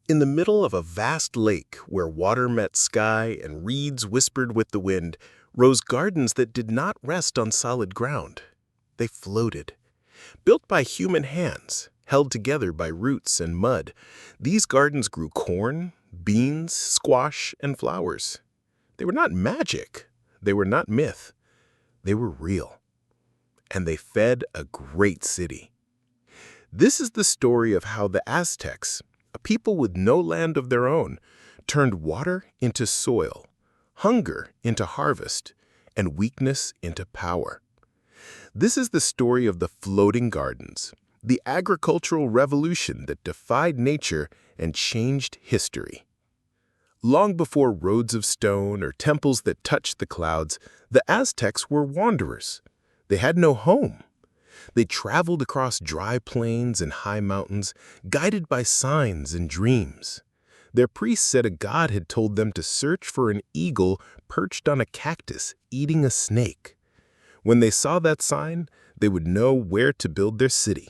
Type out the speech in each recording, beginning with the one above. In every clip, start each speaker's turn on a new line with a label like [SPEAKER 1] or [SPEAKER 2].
[SPEAKER 1] In the middle of a vast lake where water met sky and reeds whispered with the wind, rose gardens that did not rest on solid ground. They floated. Built by human hands, held together by roots and mud, these gardens grew corn, beans, squash, and flowers. They were not magic. They were not myth. They were real. And they fed a great city. This is the story of how the Aztecs, a people with no land of their own, turned water into soil, hunger into harvest, and weakness into power. This is the story of the floating gardens, the agricultural revolution that defied nature and changed history. Long before roads of stone or temples that touched the clouds, the Aztecs were wanderers. They had no home. They traveled across dry plains and high mountains, guided by signs and dreams. Their priests said a god had told them to search for an eagle perched on a cactus eating a snake. When they saw that sign, they would know where to build their city.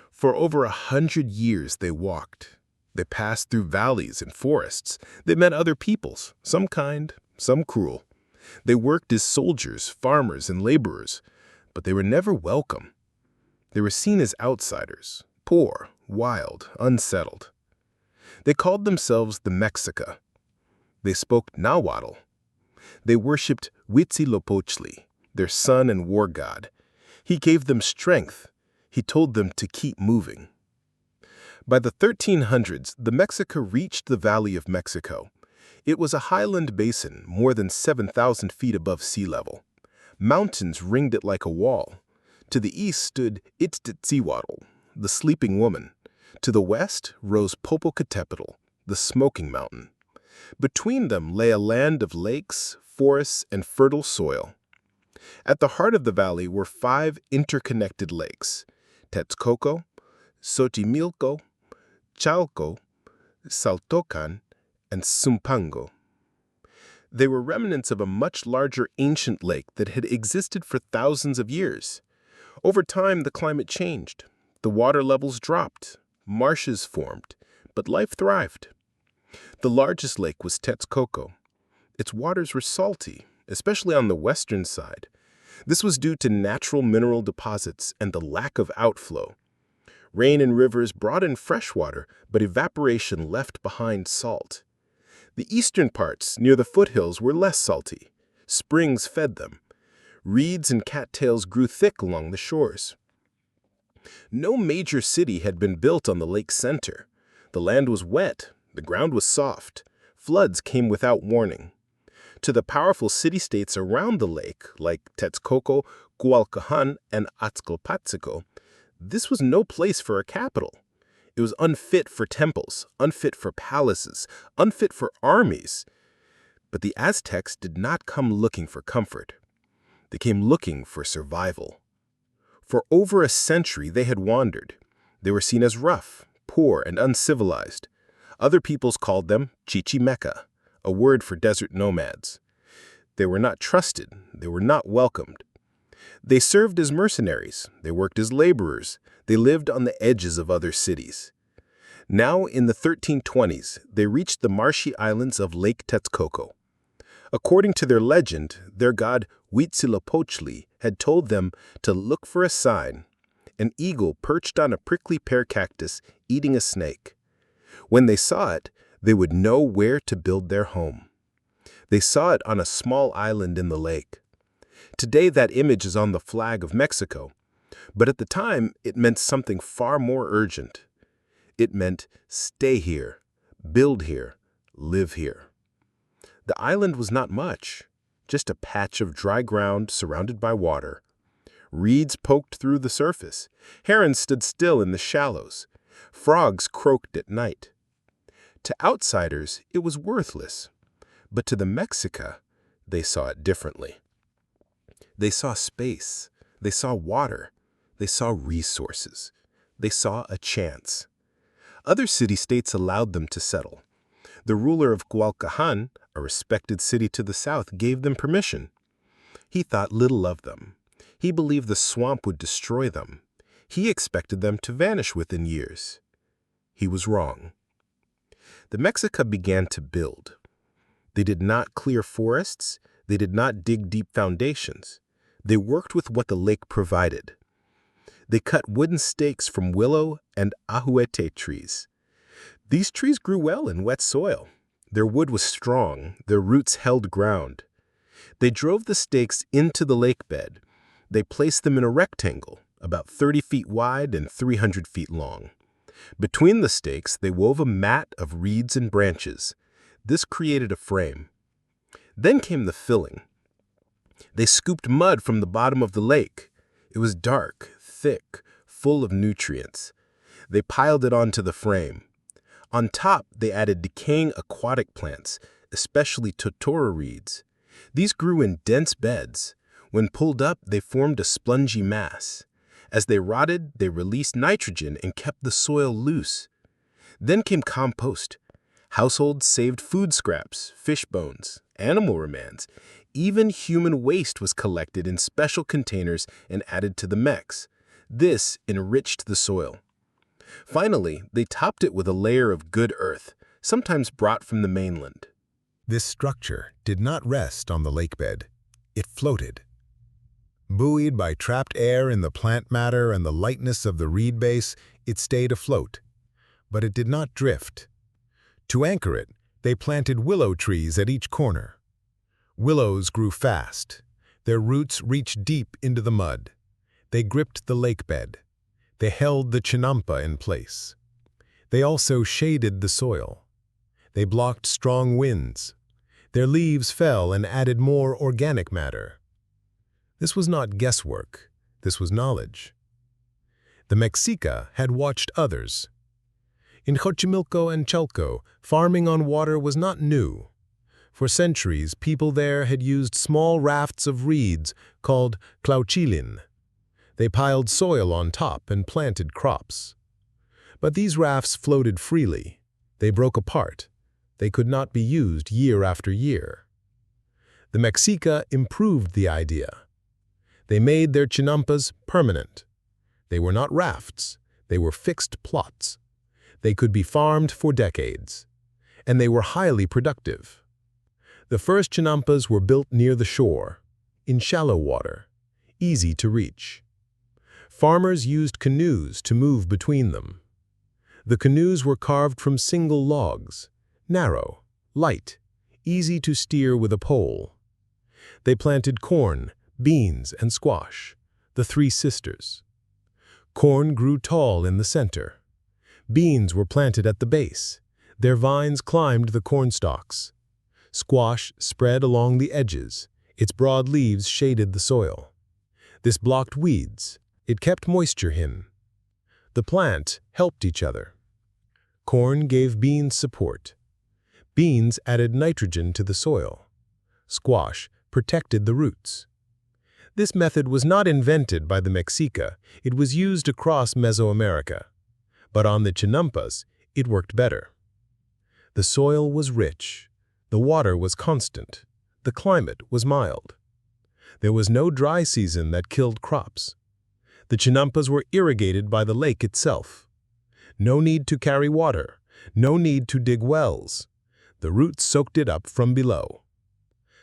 [SPEAKER 1] For over 100 years they walked. They passed through valleys and forests. They met other peoples, some kind, some cruel. They worked as soldiers, farmers, and laborers, but they were never welcome. They were seen as outsiders, poor, wild, unsettled. They called themselves the Mexica. They spoke Nahuatl. They worshipped Huitzilopochtli, their sun and war god. He gave them strength. He told them to keep moving. By the 1300s, the Mexica reached the Valley of Mexico. It was a highland basin more than 7,000 feet above sea level. Mountains ringed it like a wall. To the east stood Itztitzihuatl, the sleeping woman. To the west rose Popocatépetl, the smoking mountain. Between them lay a land of lakes, forests, and fertile soil. At the heart of the valley were 5 interconnected lakes: Texcoco, Xochimilco, Chalco, Saltocan, and Zumpango. They were remnants of a much larger ancient lake that had existed for thousands of years. Over time, the climate changed. The water levels dropped, marshes formed, but life thrived. The largest lake was Texcoco. Its waters were salty, especially on the western side. This was due to natural mineral deposits and the lack of outflow. Rain and rivers brought in fresh water, but evaporation left behind salt. The eastern parts, near the foothills, were less salty. Springs fed them. Reeds and cattails grew thick along the shores. No major city had been built on the lake's center. The land was wet, the ground was soft. Floods came without warning. To the powerful city-states around the lake, like Texcoco, Cualcaján, and Azcapotzalco, this was no place for a capital. It was unfit for temples, unfit for palaces, unfit for armies. But the Aztecs did not come looking for comfort. They came looking for survival. For over a century they had wandered. They were seen as rough, poor, and uncivilized. Other peoples called them Chichimeca, a word for desert nomads. They were not trusted. They were not welcomed. They served as mercenaries. They worked as laborers. They lived on the edges of other cities. Now, in the 1320s, they reached the marshy islands of Lake Texcoco. According to their legend, their god Huitzilopochtli had told them to look for a sign: an eagle perched on a prickly pear cactus eating a snake. When they saw it, they would know where to build their home. They saw it on a small island in the lake. Today, that image is on the flag of Mexico, but at the time, it meant something far more urgent. It meant stay here, build here, live here. The island was not much, just a patch of dry ground surrounded by water. Reeds poked through the surface. Herons stood still in the shallows. Frogs croaked at night. To outsiders, it was worthless, but to the Mexica, they saw it differently. They saw space. They saw water. They saw resources. They saw a chance. Other city-states allowed them to settle. The ruler of Cualcaján, a respected city to the south, gave them permission. He thought little of them. He believed the swamp would destroy them. He expected them to vanish within years. He was wrong. the Mexica began to build. They did not clear forests, they did not dig deep foundations. They worked with what the lake provided. They cut wooden stakes from willow and ahuete trees. These trees grew well in wet soil. Their wood was strong, their roots held ground. They drove the stakes into the lake bed. They placed them in a rectangle, about 30 feet wide and 300 feet long. Between the stakes, they wove a mat of reeds and branches. This created a frame. Then came the filling. They scooped mud from the bottom of the lake. It was dark, thick, full of nutrients. They piled it onto the frame. On top, they added decaying aquatic plants, especially totora reeds. These grew in dense beds. When pulled up, they formed a spongy mass. As they rotted, they released nitrogen and kept the soil loose. Then came compost. Households saved food scraps, fish bones, animal remains. Even human waste was collected in special containers and added to the mix. This enriched the soil. Finally, they topped it with a layer of good earth, sometimes brought from the mainland.
[SPEAKER 2] This structure did not rest on the lake bed. It floated. Buoyed by trapped air in the plant matter and the lightness of the reed base, it stayed afloat. But it did not drift. To anchor it, they planted willow trees at each corner. Willows grew fast. Their roots reached deep into the mud. They gripped the lake bed. They held the chinampa in place. They also shaded the soil. They blocked strong winds. Their leaves fell and added more organic matter. This was not guesswork. This was knowledge. The Mexica had watched others. In Xochimilco and Chalco, farming on water was not new. For centuries, people there had used small rafts of reeds called clauchilin. They piled soil on top and planted crops. But these rafts floated freely. They broke apart. They could not be used year after year. The Mexica improved the idea. They made their chinampas permanent. They were not rafts. They were fixed plots. They could be farmed for decades. And they were highly productive. The first chinampas were built near the shore, in shallow water, easy to reach. Farmers used canoes to move between them. The canoes were carved from single logs, narrow, light, easy to steer with a pole. They planted corn, beans, and squash, the three sisters. Corn grew tall in the center. Beans were planted at the base. Their vines climbed the cornstalks. Squash spread along the edges. Its broad leaves shaded the soil. This blocked weeds. It kept moisture in. The plant helped each other. Corn gave beans support. Beans added nitrogen to the soil. Squash protected the roots. This method was not invented by the Mexica. It was used across Mesoamerica. But on the chinampas, it worked better. The soil was rich. The water was constant. The climate was mild. There was no dry season that killed crops. The chinampas were irrigated by the lake itself. No need to carry water. No need to dig wells. The roots soaked it up from below.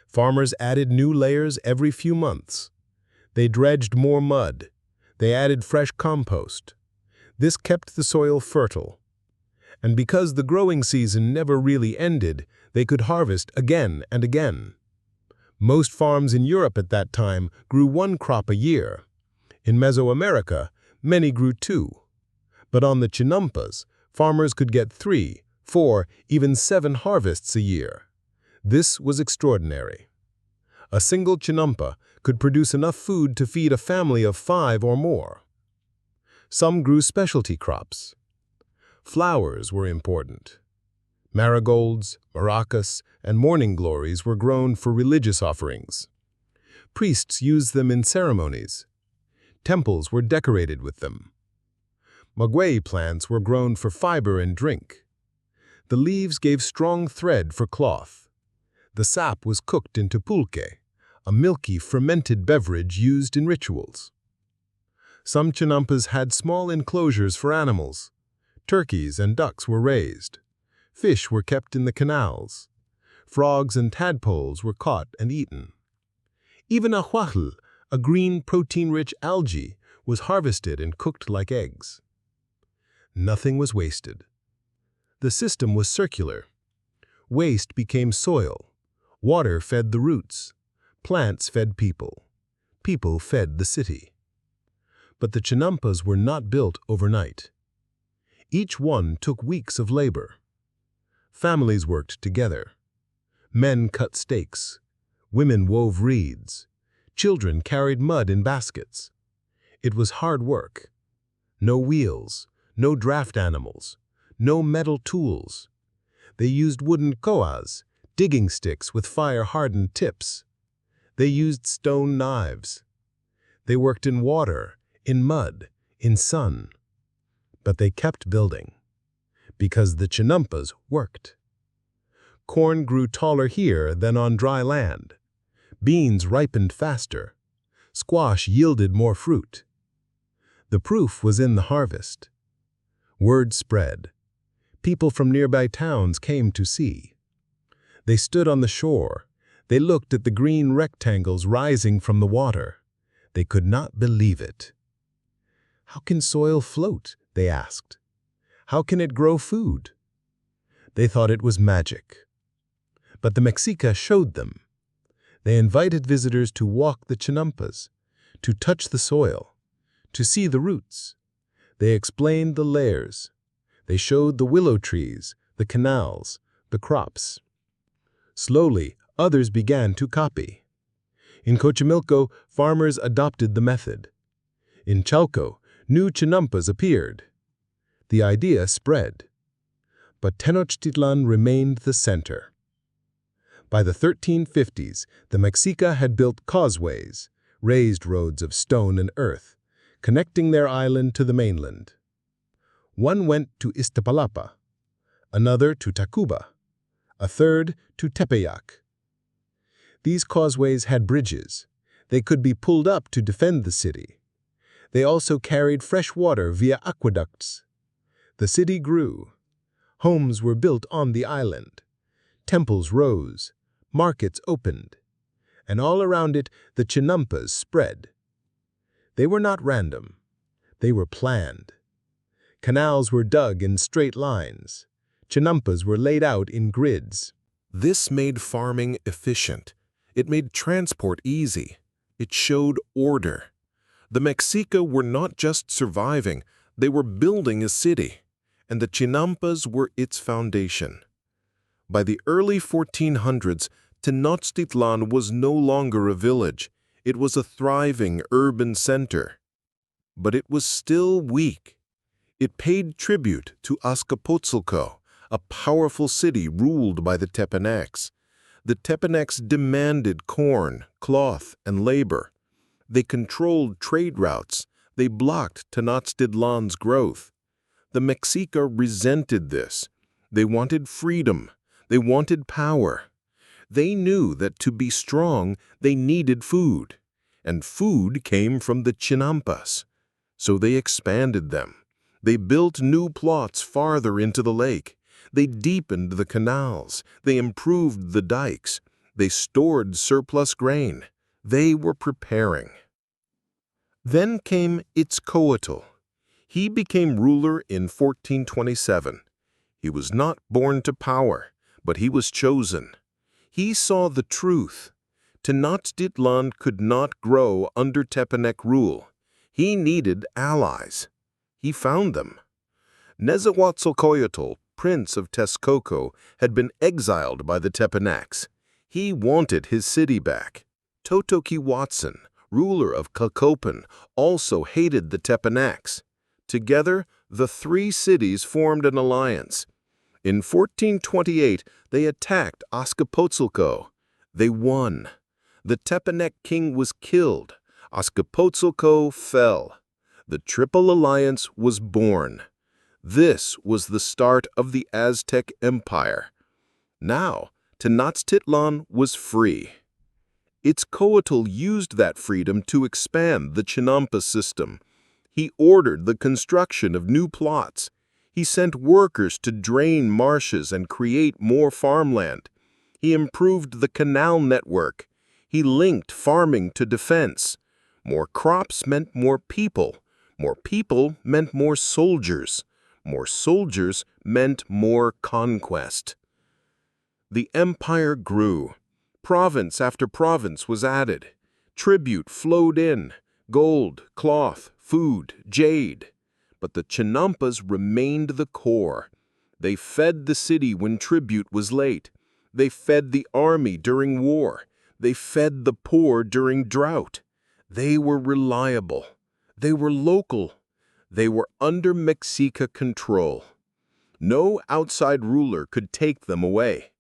[SPEAKER 2] Farmers added new layers every few months. They dredged more mud. They added fresh compost. This kept the soil fertile. And because the growing season never really ended, they could harvest again and again. Most farms in Europe at that time grew one crop a year. In Mesoamerica, many grew two. But on the chinampas, farmers could get 3, 4, even 7 harvests a year. This was extraordinary. A single chinampa could produce enough food to feed a family of 5 or more. Some grew specialty crops. Flowers were important. Marigolds, maracas, and morning glories were grown for religious offerings. Priests used them in ceremonies. Temples were decorated with them. Maguey plants were grown for fiber and drink. The leaves gave strong thread for cloth. The sap was cooked into pulque, a milky fermented beverage used in rituals. Some chinampas had small enclosures for animals. Turkeys and ducks were raised. Fish were kept in the canals. Frogs and tadpoles were caught and eaten. Even ahuajl, a green protein-rich algae, was harvested and cooked like eggs. Nothing was wasted. The system was circular. Waste became soil. Water fed the roots. Plants fed people. People fed the city. But the chinampas were not built overnight. Each one took weeks of labor. Families worked together. Men cut stakes. Women wove reeds. Children carried mud in baskets. It was hard work. No wheels, no draft animals, no metal tools. They used wooden koas, digging sticks with fire-hardened tips. They used stone knives. They worked in water, in mud, in sun. But they kept building, because the chinampas worked. Corn grew taller here than on dry land. Beans ripened faster. Squash yielded more fruit. The proof was in the harvest. Word spread. People from nearby towns came to see. They stood on the shore. They looked at the green rectangles rising from the water. They could not believe it. "How can soil float?" they asked. "How can it grow food?" They thought it was magic. But the Mexica showed them. They invited visitors to walk the chinampas, to touch the soil, to see the roots. They explained the layers. They showed the willow trees, the canals, the crops. Slowly, others began to copy. In Xochimilco, farmers adopted the method. In Chalco, new chinampas appeared. The idea spread. But Tenochtitlan remained the center. By the 1350s, the Mexica had built causeways, raised roads of stone and earth, connecting their island to the mainland. One went to Iztapalapa, another to Tacuba, a third to Tepeyac. These causeways had bridges. They could be pulled up to defend the city. They also carried fresh water via aqueducts. The city grew. Homes were built on the island. Temples rose. Markets opened. And all around it, the chinampas spread. They were not random. They were planned. Canals were dug in straight lines. Chinampas were laid out in grids.
[SPEAKER 1] This made farming efficient. It made transport easy. It showed order. The Mexica were not just surviving, they were building a city, and the chinampas were its foundation. By the early 1400s, Tenochtitlan was no longer a village. It was a thriving urban center. But it was still weak. It paid tribute to Azcapotzalco, a powerful city ruled by the Tepanecs. The Tepanecs demanded corn, cloth, and labor. They controlled trade routes. They blocked Tenochtitlan's growth. The Mexica resented this. They wanted freedom. They wanted power. They knew that to be strong, they needed food. And food came from the chinampas. So they expanded them. They built new plots farther into the lake. They deepened the canals. They improved the dikes. They stored surplus grain. They were preparing. Then came Itzcoatl. He became ruler in 1427. He was not born to power, but he was chosen. He saw the truth. Tenochtitlan could not grow under Tepanec rule. He needed allies. He found them. Nezahualcóyotl, prince of Texcoco, had been exiled by the Tepanecs. He wanted his city back. Totoquihuatzin, ruler of Calcopan, also hated the Tepanecs. Together, the three cities formed an alliance. In 1428, they attacked Azcapotzalco. They won. The Tepanec king was killed. Azcapotzalco fell. The Triple Alliance was born. This was the start of the Aztec Empire. Now, Tenochtitlan was free. Itzcoatl used that freedom to expand the chinampa system. He ordered the construction of new plots. He sent workers to drain marshes and create more farmland. He improved the canal network. He linked farming to defense. More crops meant more people. More people meant more soldiers. More soldiers meant more conquest. The empire grew. Province after province was added. Tribute flowed in: gold, cloth, food, jade. But the chinampas remained the core. They fed the city when tribute was late. They fed the army during war. They fed the poor during drought. They were reliable. They were local. They were under Mexica control. No outside ruler could take them away.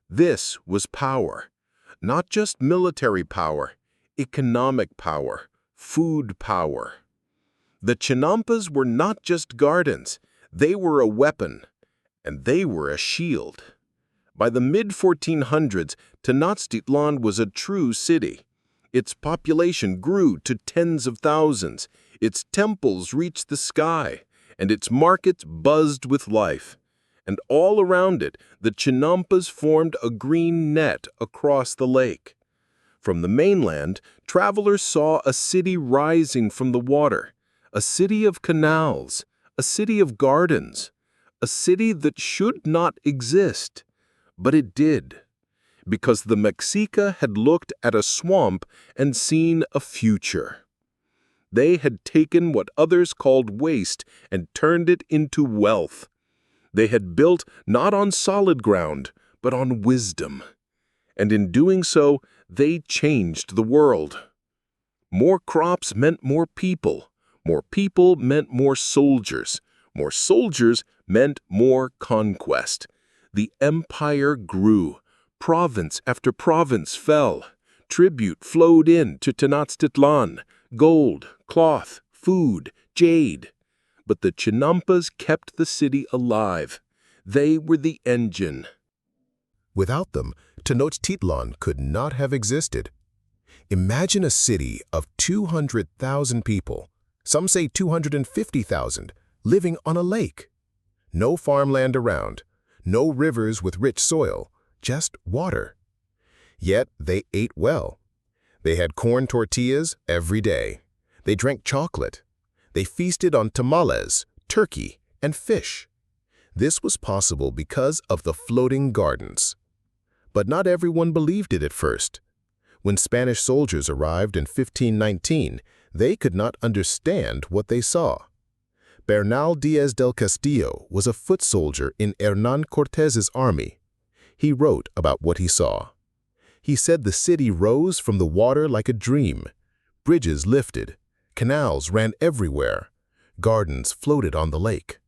[SPEAKER 1] This was power. Not just military power, economic power, food power. The chinampas were not just gardens. They were a weapon, and they were a shield. By the mid-1400s, Tenochtitlan was a true city. Its population grew to tens of thousands. Its temples reached the sky, and its markets buzzed with life. And all around it, the chinampas formed a green net across the lake. From the mainland, travelers saw a city rising from the water, a city of canals, a city of gardens, a city that should not exist. But it did, because the Mexica had looked at a swamp and seen a future. They had taken what others called waste and turned it into wealth. They had built not on solid ground, but on wisdom. And in doing so, they changed the world. More crops meant more people. More people meant more soldiers. More soldiers meant more conquest. The empire grew. Province after province fell. Tribute flowed in to Tenochtitlan: gold, cloth, food, jade. But the chinampas kept the city alive. They were the engine.
[SPEAKER 2] Without them, Tenochtitlan could not have existed. Imagine a city of 200,000 people, some say 250,000, living on a lake. No farmland around, no rivers with rich soil, just water. Yet they ate well. They had corn tortillas every day. They drank chocolate. They feasted on tamales, turkey, and fish. This was possible because of the floating gardens. But not everyone believed it at first. When Spanish soldiers arrived in 1519, they could not understand what they saw. Bernal Diaz del Castillo was a foot soldier in Hernán Cortés's army. He wrote about what he saw. He said the city rose from the water like a dream. Bridges lifted. Canals ran everywhere. Gardens floated on the lake.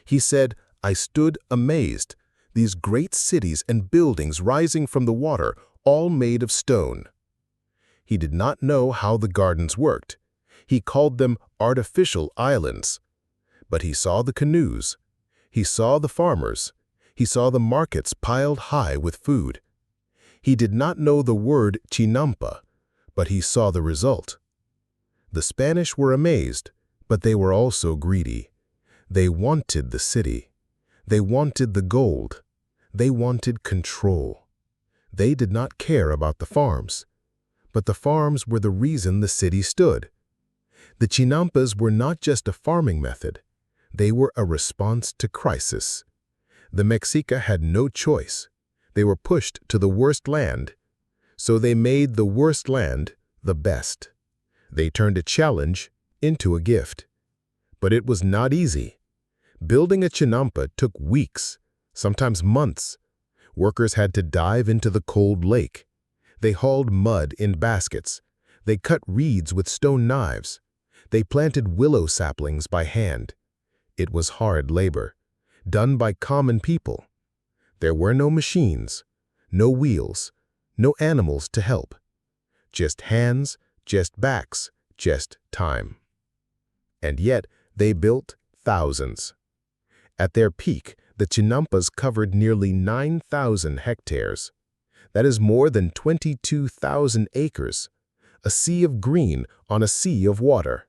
[SPEAKER 2] He said, "I stood amazed. These great cities and buildings rising from the water, all made of stone." He did not know how the gardens worked. He called them artificial islands. But he saw the canoes. He saw the farmers. He saw the markets piled high with food. He did not know the word chinampa, but he saw the result. The Spanish were amazed, but they were also greedy. They wanted the city. They wanted the gold. They wanted control. They did not care about the farms. But the farms were the reason the city stood. The chinampas were not just a farming method. They were a response to crisis. The Mexica had no choice. They were pushed to the worst land. So they made the worst land the best. They turned a challenge into a gift. But it was not easy. Building a chinampa took weeks, sometimes months. Workers had to dive into the cold lake. They hauled mud in baskets. They cut reeds with stone knives. They planted willow saplings by hand. It was hard labor, done by common people. There were no machines, no wheels, no animals to help. Just hands, just backs, just time. And yet, they built thousands. At their peak, the chinampas covered nearly 9,000 hectares. That is more than 22,000 acres, a sea of green on a sea of water.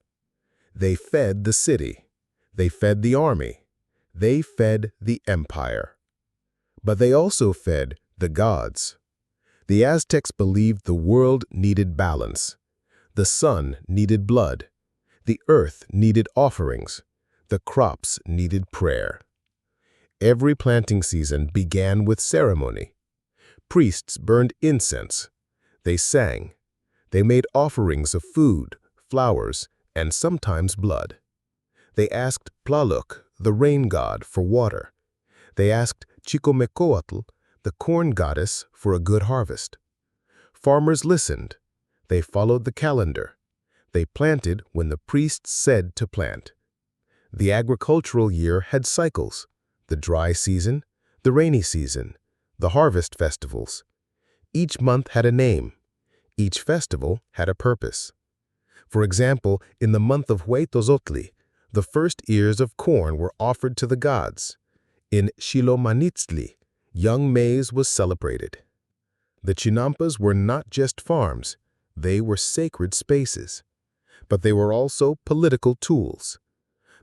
[SPEAKER 2] They fed the city. They fed the army. They fed the empire. But they also fed the gods. The Aztecs believed the world needed balance. The sun needed blood. The earth needed offerings. The crops needed prayer. Every planting season began with ceremony. Priests burned incense. They sang. They made offerings of food, flowers, and sometimes blood. They asked Tlaloc, the rain god, for water. They asked Chicomecoatl, the corn goddess, for a good harvest. Farmers listened. They followed the calendar. They planted when the priests said to plant. The agricultural year had cycles: the dry season, the rainy season, the harvest festivals. Each month had a name. Each festival had a purpose. For example, in the month of Huitozotli, the first ears of corn were offered to the gods. In Xilomanitzli, young maize was celebrated. The chinampas were not just farms, they were sacred spaces. But they were also political tools.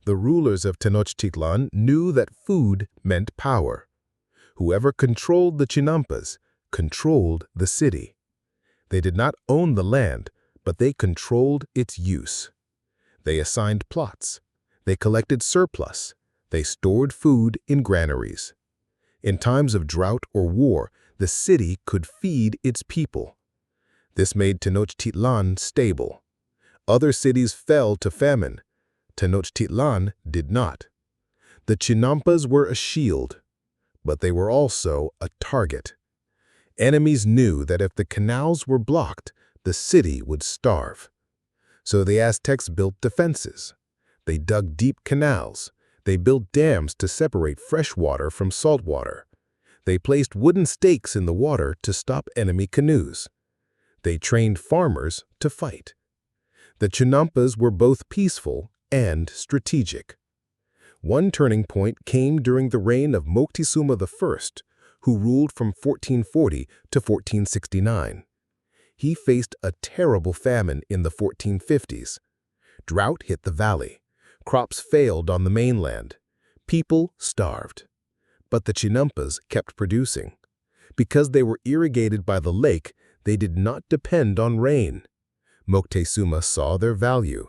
[SPEAKER 2] The rulers of Tenochtitlan knew that food meant power. Whoever controlled the chinampas controlled the city. They did not own the land, but they controlled its use. They assigned plots. They collected surplus. They stored food in granaries. In times of drought or war, the city could feed its people. This made Tenochtitlan stable. Other cities fell to famine. Tenochtitlan did not. The chinampas were a shield, but they were also a target. Enemies knew that if the canals were blocked, the city would starve. So the Aztecs built defenses. They dug deep canals. They built dams to separate fresh water from salt water. They placed wooden stakes in the water to stop enemy canoes. They trained farmers to fight. The chinampas were both peaceful and strategic. One turning point came during the reign of Moctezuma I, who ruled from 1440 to 1469. He faced a terrible famine in the 1450s. Drought hit the valley. Crops failed on the mainland. People starved. But the chinampas kept producing. Because they were irrigated by the lake, they did not depend on rain. Moctezuma saw their value.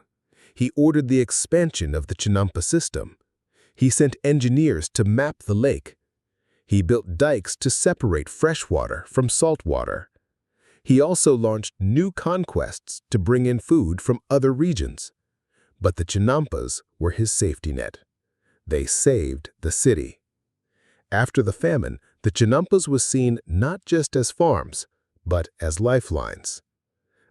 [SPEAKER 2] He ordered the expansion of the chinampa system. He sent engineers to map the lake. He built dikes to separate fresh water from salt water. He also launched new conquests to bring in food from other regions. But the chinampas were his safety net. They saved the city. After the famine, the chinampas was seen not just as farms, but as lifelines.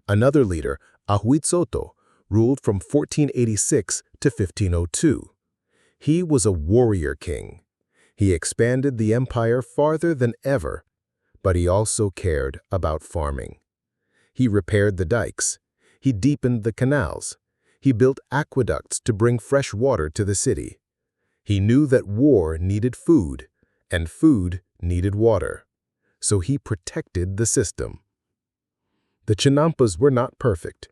[SPEAKER 2] Another leader, Ahuitzotl, ruled from 1486 to 1502. He was a warrior king. He expanded the empire farther than ever, but he also cared about farming. He repaired the dikes. He deepened the canals. He built aqueducts to bring fresh water to the city. He knew that war needed food, and food needed water. So he protected the system. The chinampas were not perfect.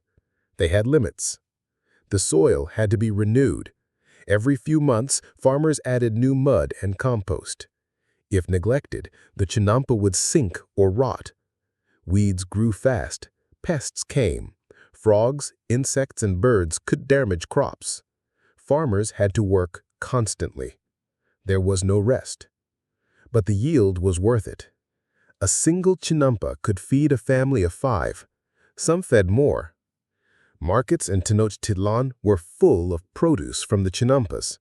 [SPEAKER 2] They had limits. The soil had to be renewed. Every few months, farmers added new mud and compost. If neglected, the chinampa would sink or rot. Weeds grew fast. Pests came. Frogs, insects, and birds could damage crops. Farmers had to work constantly. There was no rest. But the yield was worth it. A single chinampa could feed a family of 5. Some fed more. Markets in Tenochtitlan were full of produce from the chinampas.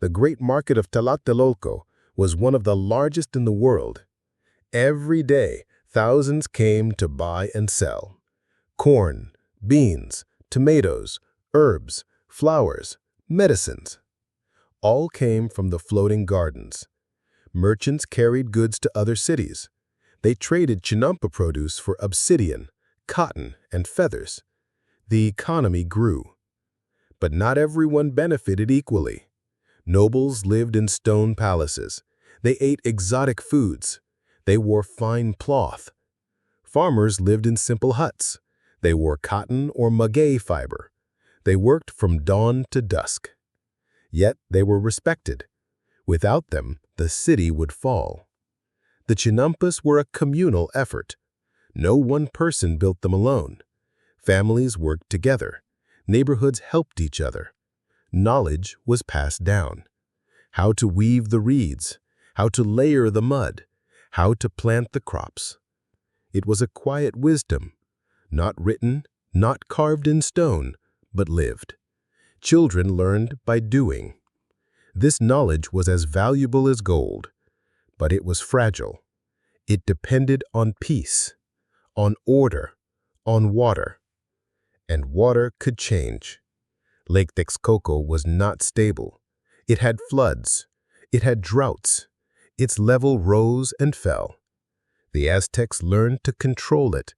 [SPEAKER 2] The great market of Tlatelolco was one of the largest in the world. Every day, thousands came to buy and sell. Corn, beans, tomatoes, herbs, flowers, medicines. All came from the floating gardens. Merchants carried goods to other cities. They traded chinampa produce for obsidian, cotton, and feathers. The economy grew. But not everyone benefited equally. Nobles lived in stone palaces. They ate exotic foods. They wore fine cloth. Farmers lived in simple huts. They wore cotton or maguey fiber. They worked from dawn to dusk. Yet they were respected. Without them, the city would fall. The chinampas were a communal effort. No one person built them alone. Families worked together. Neighborhoods helped each other. Knowledge was passed down. How to weave the reeds, how to layer the mud, how to plant the crops. It was a quiet wisdom, not written, not carved in stone, but lived. Children learned by doing. This knowledge was as valuable as gold, but it was fragile. It depended on peace, on order, on water. And water could change. Lake Texcoco was not stable. It had floods. It had droughts. Its level rose and fell. The Aztecs learned to control it.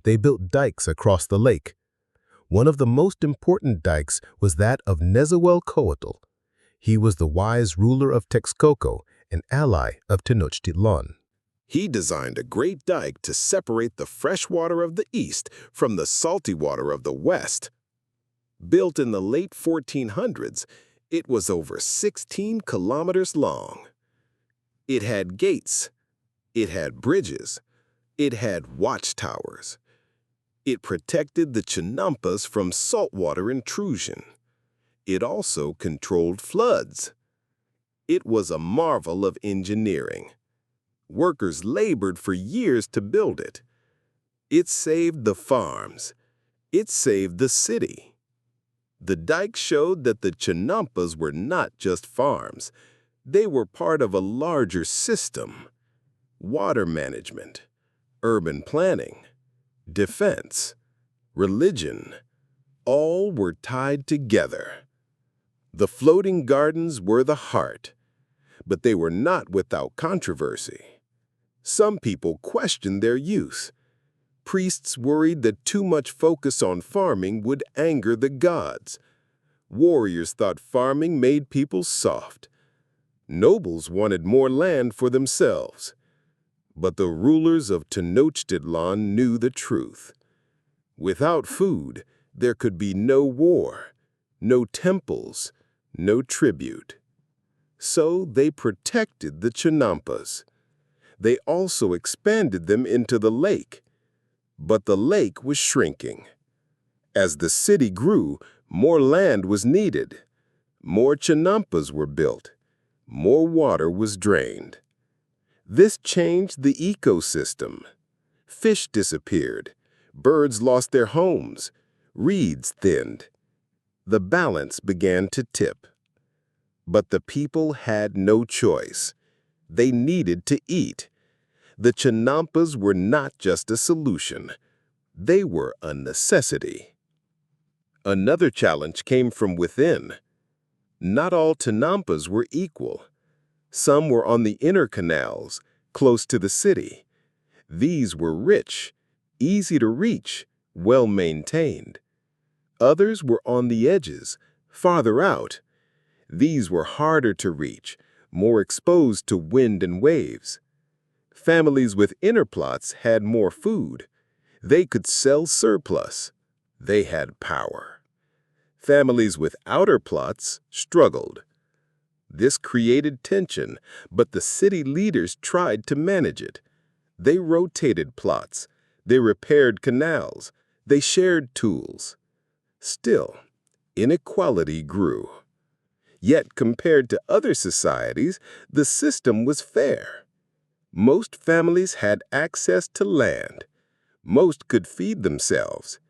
[SPEAKER 2] They built dikes across the lake. One of the most important dikes was that of Nezahualcóyotl. He was the wise ruler of Texcoco, an ally of Tenochtitlan.
[SPEAKER 1] He designed a great dike to separate the fresh water of the east from the salty water of the west. Built in the late 1400s, it was over 16 kilometers long. It had gates. It had bridges. It had watchtowers. It protected the chinampas from saltwater intrusion. It also controlled floods. It was a marvel of engineering. Workers labored for years to build it. It saved the farms. It saved the city. The dike showed that the chinampas were not just farms. They were part of a larger system. Water management, urban planning, defense, religion, all were tied together. The floating gardens were the heart, but they were not without controversy. Some people questioned their use. Priests worried that too much focus on farming would anger the gods. Warriors thought farming made people soft. Nobles wanted more land for themselves. But the rulers of Tenochtitlan knew the truth. Without food, there could be no war, no temples, no tribute. So they protected the chinampas. They also expanded them into the lake. But the lake was shrinking. As the city grew, more land was needed. More chinampas were built. More water was drained. This changed the ecosystem. Fish disappeared. Birds lost their homes. Reeds thinned. The balance began to tip. But the people had no choice. They needed to eat. The chinampas were not just a solution. They were a necessity. Another challenge came from within. Not all chinampas were equal. Some were on the inner canals, close to the city. These were rich, easy to reach, well-maintained. Others were on the edges, farther out. These were harder to reach, more exposed to wind and waves. Families with inner plots had more food. They could sell surplus. They had power. Families with outer plots struggled. This created tension, but the city leaders tried to manage it. They rotated plots. They repaired canals. They shared tools. Still, inequality grew. Yet, compared to other societies, the system was fair. Most families had access to land. Most could feed themselves.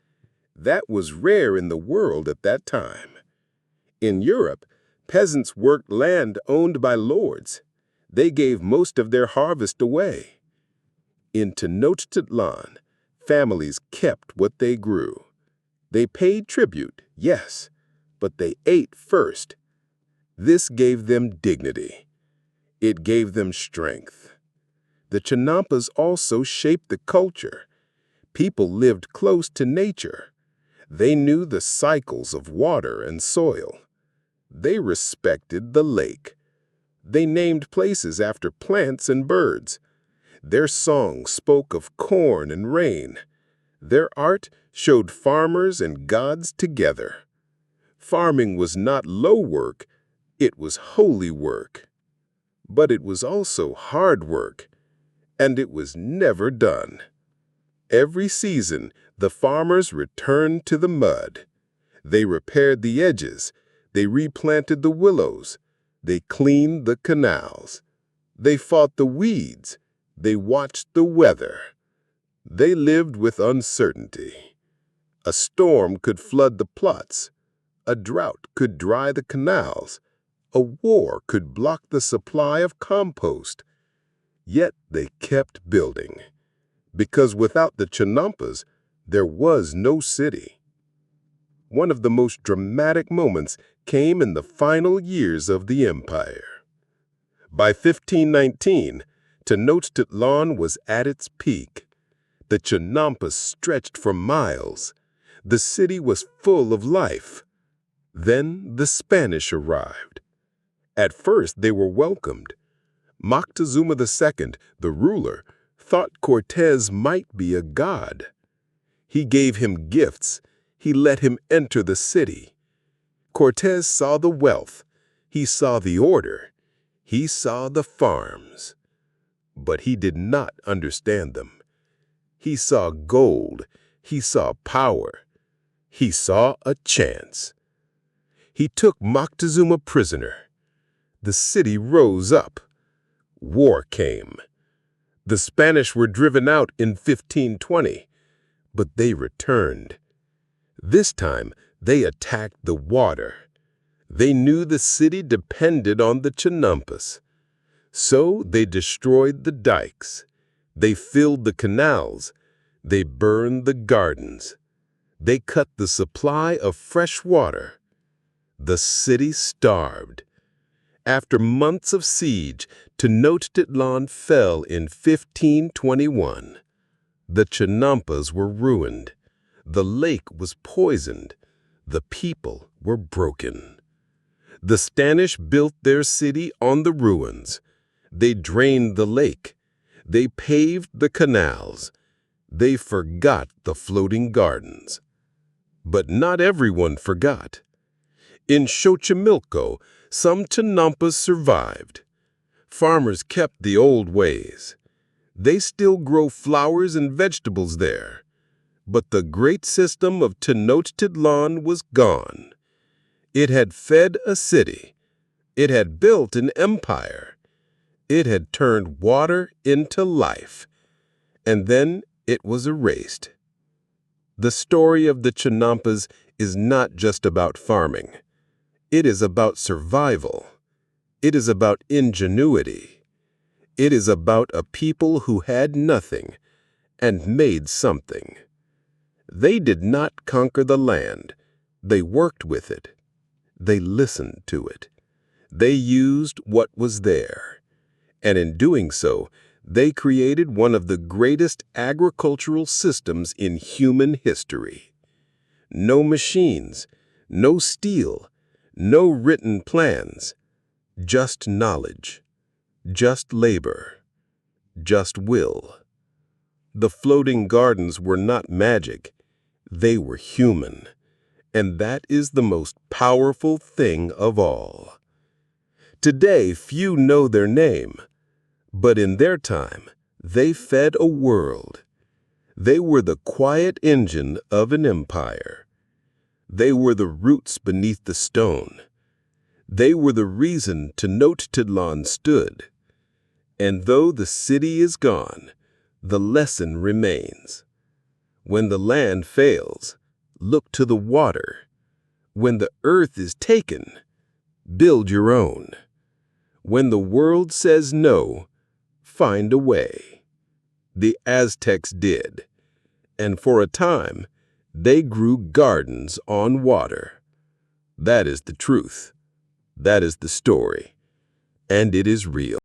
[SPEAKER 1] That was rare in the world at that time. In Europe, peasants worked land owned by lords. They gave most of their harvest away. In Tenochtitlan, families kept what they grew. They paid tribute, yes, but they ate first. This gave them dignity. It gave them strength. The chinampas also shaped the culture. People lived close to nature. They knew the cycles of water and soil. They respected the lake. They named places after plants and birds. Their songs spoke of corn and rain. Their art showed farmers and gods together. Farming was not low work, it was holy work. But it was also hard work, and it was never done. Every season, the farmers returned to the mud. They repaired the edges. They replanted the willows. They cleaned the canals. They fought the weeds. They watched the weather. They lived with uncertainty. A storm could flood the plots. A drought could dry the canals. A war could block the supply of compost. Yet they kept building, because without the chinampas, there was no city. One of the most dramatic moments came in the final years of the empire. By 1519, Tenochtitlan was at its peak. The chinampas stretched for miles. The city was full of life. Then the Spanish arrived. At first, they were welcomed. Moctezuma II, the ruler, thought Cortés might be a god. He gave him gifts. He let him enter the city. Cortés saw the wealth. He saw the order. He saw the farms. But he did not understand them. He saw gold. He saw power. He saw a chance. He took Moctezuma prisoner. The city rose up. War came. The Spanish were driven out in 1520, but they returned. This time, they attacked the water. They knew the city depended on the chinampas. So they destroyed the dikes. They filled the canals. They burned the gardens. They cut the supply of fresh water. The city starved. After months of siege, Tenochtitlan fell in 1521. The chinampas were ruined. The lake was poisoned. The people were broken. The Spanish built their city on the ruins. They drained the lake. They paved the canals. They forgot the floating gardens. But not everyone forgot. In Xochimilco, some chinampas survived. Farmers kept the old ways. They still grow flowers and vegetables there. But the great system of Tenochtitlan was gone. It had fed a city. It had built an empire. It had turned water into life. And then it was erased. The story of the chinampas is not just about farming. It is about survival. It is about ingenuity. It is about a people who had nothing and made something. They did not conquer the land. They worked with it. They listened to it. They used what was there. And in doing so, they created one of the greatest agricultural systems in human history. No machines, no steel, no written plans, just knowledge, just labor, just will. The floating gardens were not magic. They were human. And that is the most powerful thing of all. Today, few know their name, but in their time, they fed a world. They were the quiet engine of an empire. They were the roots beneath the stone. They were the reason Tenochtitlan stood. And though the city is gone, the lesson remains. When the land fails, look to the water. When the earth is taken, build your own. When the world says no, find a way. The Aztecs did, and for a time, they grew gardens on water. That is the truth. That is the story, and it is real.